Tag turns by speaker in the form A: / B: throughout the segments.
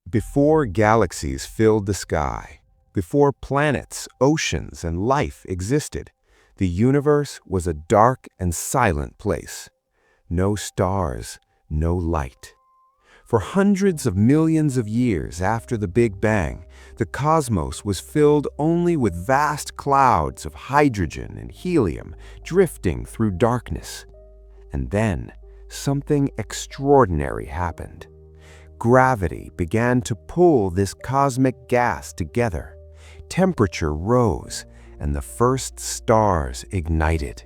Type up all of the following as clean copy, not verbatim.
A: Before galaxies filled the sky, before planets, oceans, and life existed, the universe was a dark and silent place. No stars, no light. For hundreds of millions of years after the Big Bang, the cosmos was filled only with vast clouds of hydrogen and helium drifting through darkness. And then, something extraordinary happened. Gravity began to pull this cosmic gas together. Temperature rose, and the first stars ignited.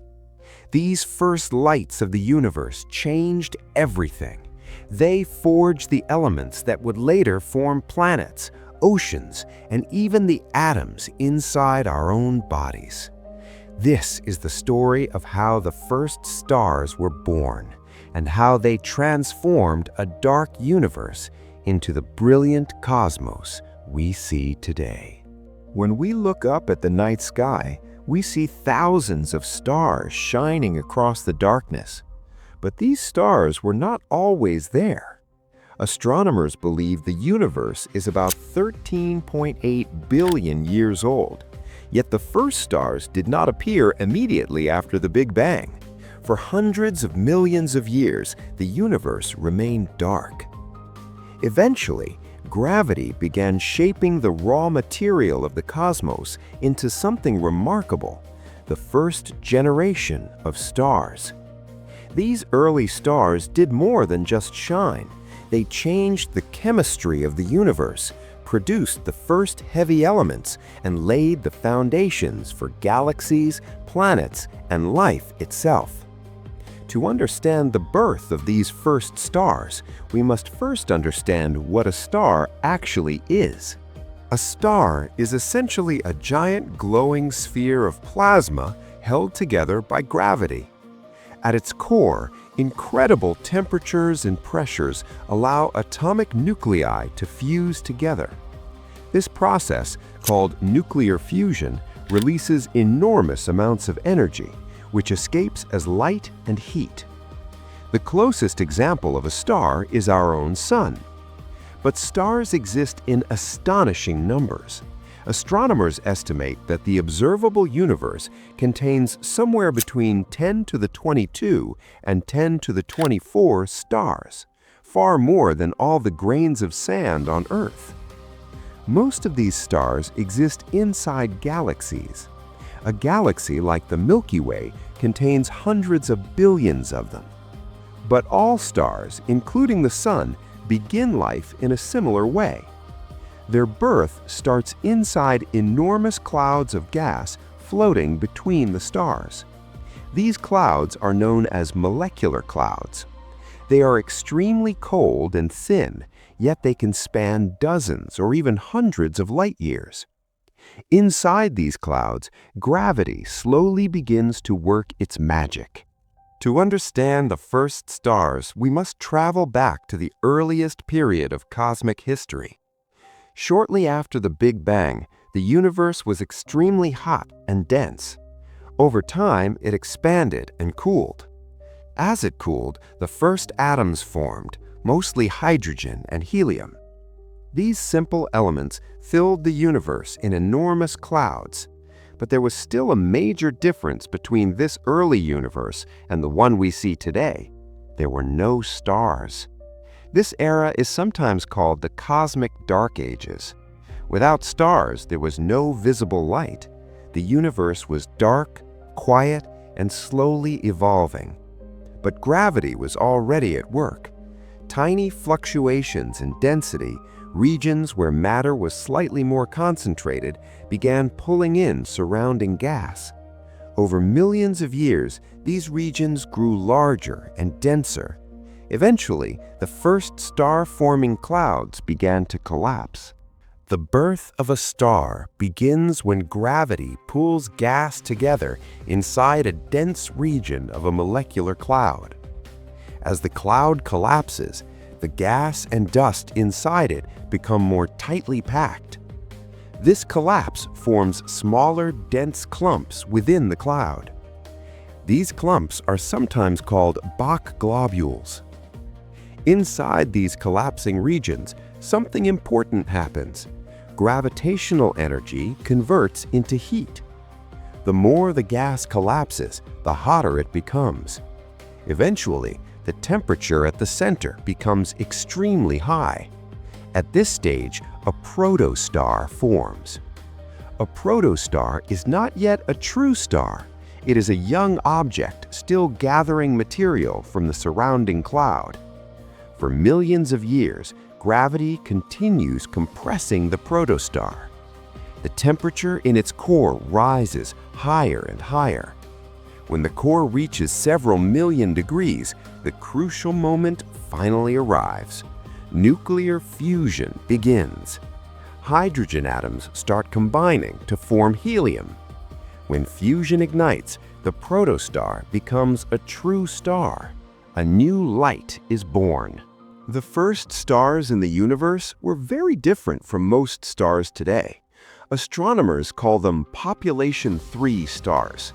A: These first lights of the universe changed everything. They forged the elements that would later form planets, oceans, and even the atoms inside our own bodies. This is the story of how the first stars were born, and how they transformed a dark universe into the brilliant cosmos we see today. When we look up at the night sky, we see thousands of stars shining across the darkness. But these stars were not always there. Astronomers believe the universe is about 13.8 billion years old. Yet the first stars did not appear immediately after the Big Bang. For hundreds of millions of years, the universe remained dark. Eventually, gravity began shaping the raw material of the cosmos into something remarkable, the first generation of stars. These early stars did more than just shine. They changed the chemistry of the universe, produced the first heavy elements, and laid the foundations for galaxies, planets, and life itself. To understand the birth of these first stars, we must first understand what a star actually is. A star is essentially a giant glowing sphere of plasma held together by gravity. At its core, incredible temperatures and pressures allow atomic nuclei to fuse together. This process, called nuclear fusion, releases enormous amounts of energy, which escapes as light and heat. The closest example of a star is our own sun. But stars exist in astonishing numbers. Astronomers estimate that the observable universe contains somewhere between 10 to the 22 and 10 to the 24 stars, far more than all the grains of sand on Earth. Most of these stars exist inside galaxies. A galaxy like the Milky Way contains hundreds of billions of them. But all stars, including the Sun, begin life in a similar way. Their birth starts inside enormous clouds of gas floating between the stars. These clouds are known as molecular clouds. They are extremely cold and thin, yet they can span dozens or even hundreds of light years. Inside these clouds, gravity slowly begins to work its magic. To understand the first stars, we must travel back to the earliest period of cosmic history. Shortly after the Big Bang, the universe was extremely hot and dense. Over time, it expanded and cooled. As it cooled, the first atoms formed, mostly hydrogen and helium. These simple elements filled the universe in enormous clouds. But there was still a major difference between this early universe and the one we see today. There were no stars. This era is sometimes called the Cosmic Dark Ages. Without stars, there was no visible light. The universe was dark, quiet, and slowly evolving. But gravity was already at work. Tiny fluctuations in density, regions where matter was slightly more concentrated, began pulling in surrounding gas. Over millions of years, these regions grew larger and denser. Eventually, the first star-forming clouds began to collapse. The birth of a star begins when gravity pulls gas together inside a dense region of a molecular cloud. As the cloud collapses, the gas and dust inside it become more tightly packed. This collapse forms smaller, dense clumps within the cloud. These clumps are sometimes called Bach globules. Inside these collapsing regions, something important happens. Gravitational energy converts into heat. The more the gas collapses, the hotter it becomes. Eventually, the temperature at the center becomes extremely high. At this stage, a protostar forms. A protostar is not yet a true star. It is a young object still gathering material from the surrounding cloud. For millions of years, gravity continues compressing the protostar. The temperature in its core rises higher and higher. When the core reaches several million degrees, the crucial moment finally arrives. Nuclear fusion begins. Hydrogen atoms start combining to form helium. When fusion ignites, the protostar becomes a true star. A new light is born. The first stars in the universe were very different from most stars today. Astronomers call them population 3 stars.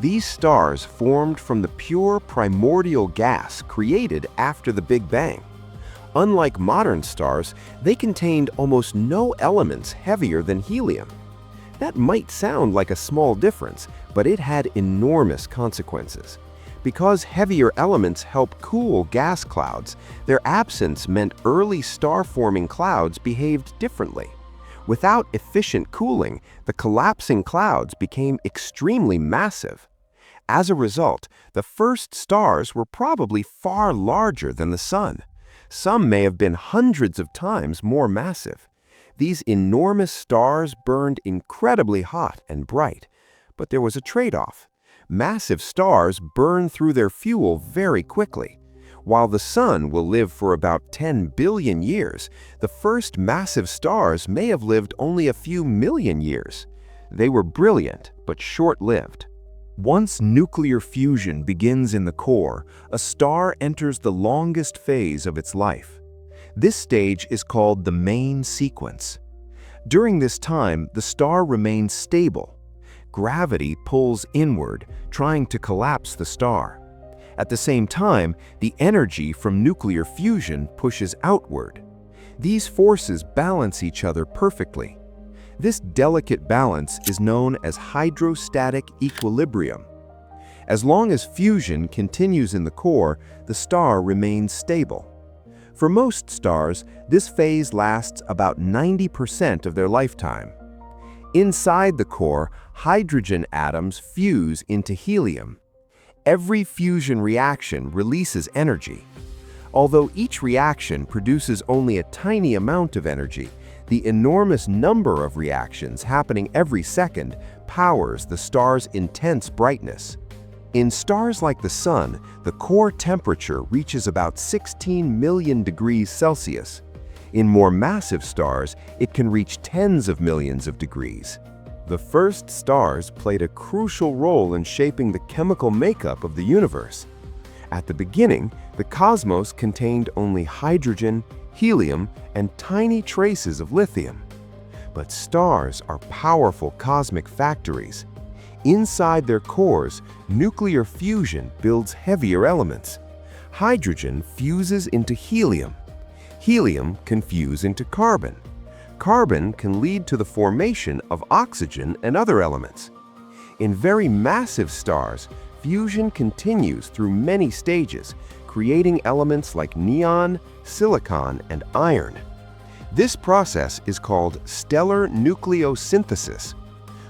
A: These stars formed from the pure primordial gas created after the Big Bang. Unlike modern stars, they contained almost no elements heavier than helium. That might sound like a small difference, but it had enormous consequences. Because heavier elements help cool gas clouds, their absence meant early star-forming clouds behaved differently. Without efficient cooling, the collapsing clouds became extremely massive. As a result, the first stars were probably far larger than the Sun. Some may have been hundreds of times more massive. These enormous stars burned incredibly hot and bright, but there was a trade-off. Massive stars burn through their fuel very quickly. While the Sun will live for about 10 billion years, the first massive stars may have lived only a few million years. They were brilliant, but short-lived. Once nuclear fusion begins in the core, a star enters the longest phase of its life. This stage is called the main sequence. During this time, the star remains stable. Gravity pulls inward, trying to collapse the star. At the same time, the energy from nuclear fusion pushes outward. These forces balance each other perfectly. This delicate balance is known as hydrostatic equilibrium. As long as fusion continues in the core, the star remains stable. For most stars, this phase lasts about 90% of their lifetime. Inside the core, hydrogen atoms fuse into helium. Every fusion reaction releases energy. Although each reaction produces only a tiny amount of energy, the enormous number of reactions happening every second powers the star's intense brightness. In stars like the Sun, the core temperature reaches about 16 million degrees Celsius. In more massive stars, it can reach tens of millions of degrees. The first stars played a crucial role in shaping the chemical makeup of the universe. At the beginning, the cosmos contained only hydrogen, helium, and tiny traces of lithium. But stars are powerful cosmic factories. Inside their cores, nuclear fusion builds heavier elements. Hydrogen fuses into helium. Helium can fuse into carbon. Carbon can lead to the formation of oxygen and other elements. In very massive stars, fusion continues through many stages, creating elements like neon, silicon, and iron. This process is called stellar nucleosynthesis.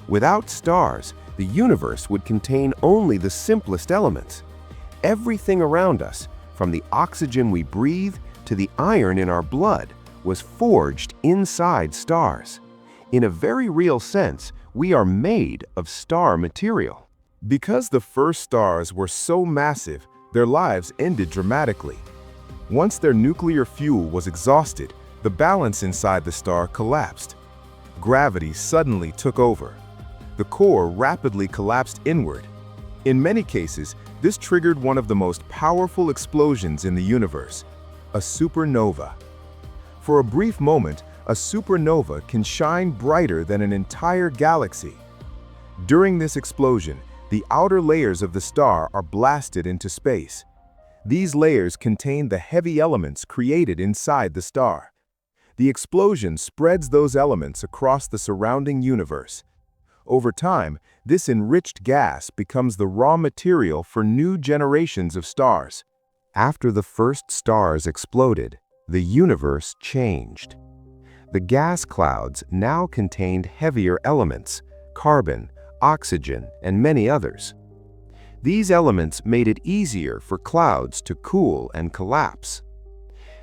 A: Without stars, the universe would contain only the simplest elements. Everything around us, from the oxygen we breathe to the iron in our blood, was forged inside stars. In a very real sense, we are made of star material. Because the first stars were so massive, their lives ended dramatically. Once their nuclear fuel was exhausted, the balance inside the star collapsed. Gravity suddenly took over. The core rapidly collapsed inward. In many cases, this triggered one of the most powerful explosions in the universe, a supernova. For a brief moment, a supernova can shine brighter than an entire galaxy. During this explosion, the outer layers of the star are blasted into space. These layers contain the heavy elements created inside the star. The explosion spreads those elements across the surrounding universe. Over time, this enriched gas becomes the raw material for new generations of stars. After the first stars exploded, the universe changed. The gas clouds now contained heavier elements, carbon, oxygen, and many others. These elements made it easier for clouds to cool and collapse.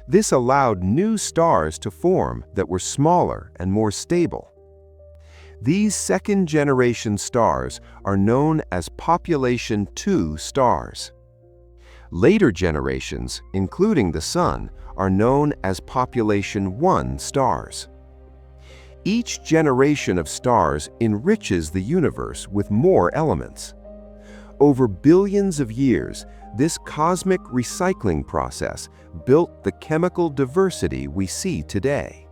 A: This allowed new stars to form that were smaller and more stable. These second-generation stars are known as population 2 stars. Later generations, including the Sun, are known as population 1 stars. Each generation of stars enriches the universe with more elements. Over billions of years, this cosmic recycling process built the chemical diversity we see today.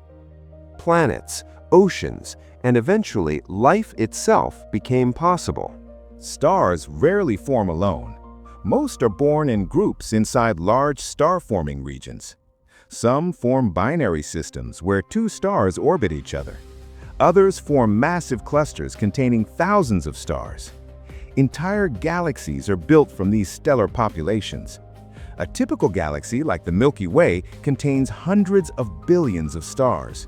A: Planets, oceans, and eventually life itself became possible.
B: Stars rarely form alone. Most are born in groups inside large star-forming regions. Some form binary systems where two stars orbit each other. Others form massive clusters containing thousands of stars. Entire galaxies are built from these stellar populations. A typical galaxy, like the Milky Way, contains hundreds of billions of stars.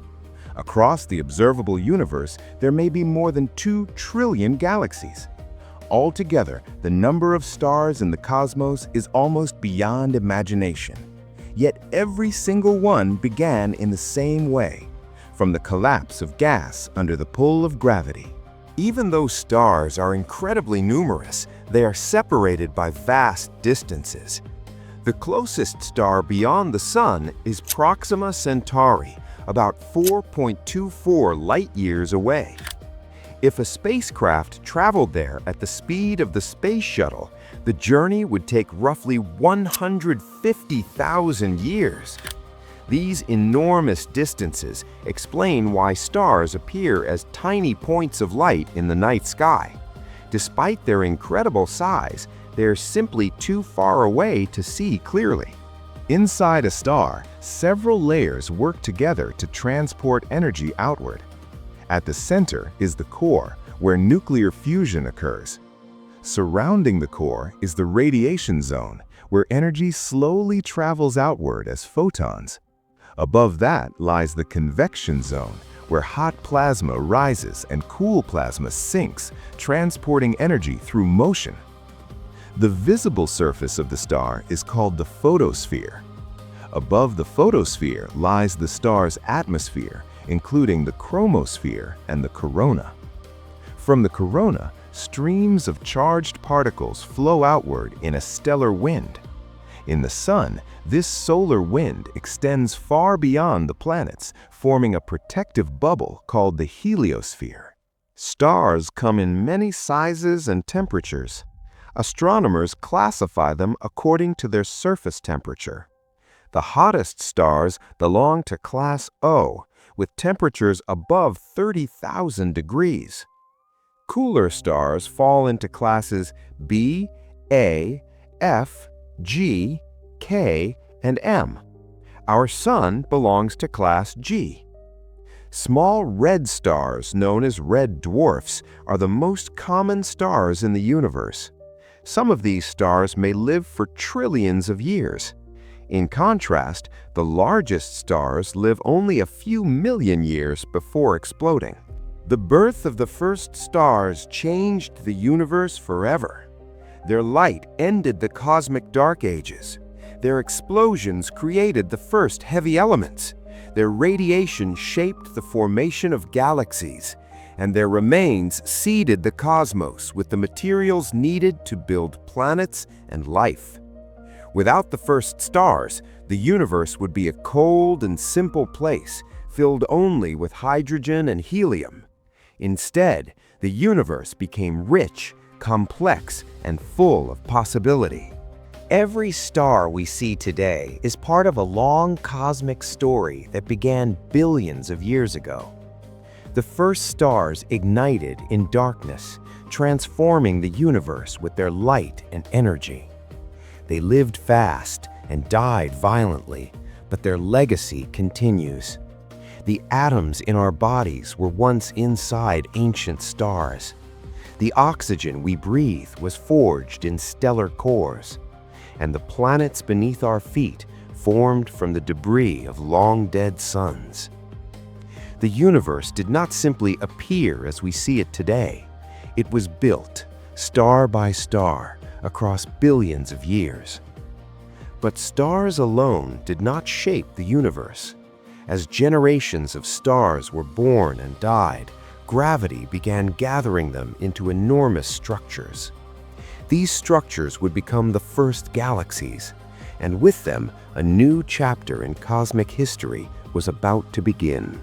B: Across the observable universe, there may be more than 2 trillion galaxies. Altogether, the number of stars in the cosmos is almost beyond imagination. Yet every single one began in the same way, from the collapse of gas under the pull of gravity.
A: Even though stars are incredibly numerous, they are separated by vast distances. The closest star beyond the Sun is Proxima Centauri, about 4.24 light-years away. If a spacecraft traveled there at the speed of the space shuttle, the journey would take roughly 150,000 years. These enormous distances explain why stars appear as tiny points of light in the night sky. Despite their incredible size, they're simply too far away to see clearly.
B: Inside a star, several layers work together to transport energy outward. At the center is the core, where nuclear fusion occurs. Surrounding the core is the radiation zone, where energy slowly travels outward as photons. Above that lies the convection zone, where hot plasma rises and cool plasma sinks, transporting energy through motion. The visible surface of the star is called the photosphere. Above the photosphere lies the star's atmosphere, including the chromosphere and the corona. From the corona, streams of charged particles flow outward in a stellar wind. In the Sun, this solar wind extends far beyond the planets, forming a protective bubble called the heliosphere.
A: Stars come in many sizes and temperatures. Astronomers classify them according to their surface temperature. The hottest stars belong to class O, with temperatures above 30,000 degrees. Cooler stars fall into classes B, A, F, G, K, and M. Our Sun belongs to class G. Small red stars, known as red dwarfs, are the most common stars in the universe. Some of these stars may live for trillions of years. In contrast, the largest stars live only a few million years before exploding. The birth of the first stars changed the universe forever. Their light ended the cosmic dark ages. Their explosions created the first heavy elements. Their radiation shaped the formation of galaxies, and their remains seeded the cosmos with the materials needed to build planets and life. Without the first stars, the universe would be a cold and simple place, filled only with hydrogen and helium. Instead, the universe became rich, complex, and full of possibility. Every star we see today is part of a long cosmic story that began billions of years ago. The first stars ignited in darkness, transforming the universe with their light and energy. They lived fast and died violently, but their legacy continues. The atoms in our bodies were once inside ancient stars. The oxygen we breathe was forged in stellar cores, and the planets beneath our feet formed from the debris of long-dead suns. The universe did not simply appear as we see it today. It was built, star by star, across billions of years. But stars alone did not shape the universe. As generations of stars were born and died, gravity began gathering them into enormous structures. These structures would become the first galaxies, and with them, a new chapter in cosmic history was about to begin.